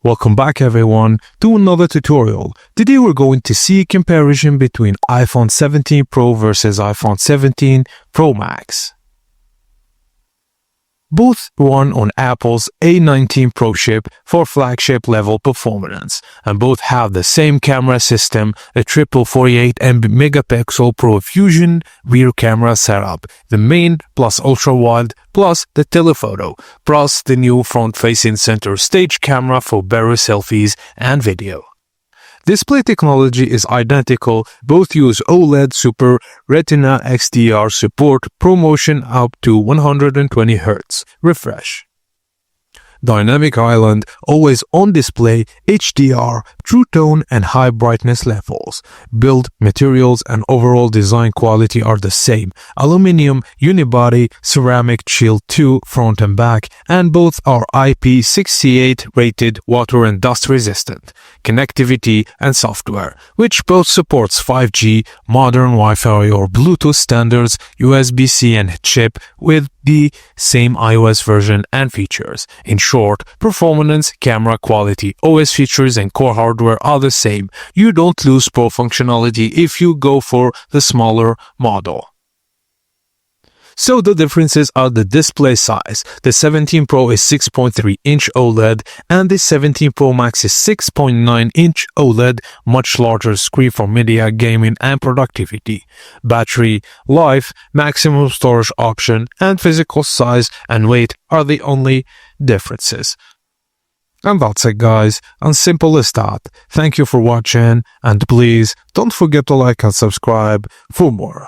Welcome back everyone to another tutorial. Today we're going to see a comparison between iPhone 17 Pro versus iPhone 17 Pro Max. Both run on Apple's A19 Pro chip for flagship level performance, and both have the same camera system, a triple 48 megapixel Pro Fusion rear camera setup, the main plus ultra wide plus the telephoto, plus the new front-facing center stage camera for better selfies and video. Display technology is identical, both use OLED Super Retina XDR support, ProMotion up to 120 Hz refresh. Dynamic Island, always on display, HDR, True Tone and high brightness levels. Build materials and overall design quality are the same. Aluminum, unibody, ceramic Shield 2 front and back, and both are IP68 rated, water and dust resistant. Connectivity and software, which both supports 5G, modern Wi-Fi or Bluetooth standards, USB-C and chip with the same iOS version and features. In short, performance, camera quality, OS features and core hardware are the same. You don't lose Pro functionality if you go for the smaller model. So the differences are the display size. The 17 Pro is 6.3-inch OLED and the 17 Pro Max is 6.9-inch OLED, much larger screen for media, gaming and productivity. Battery life, maximum storage option, and physical size and weight are the only differences. And that's it guys, and simple as that. Thank you for watching and please don't forget to like and subscribe for more.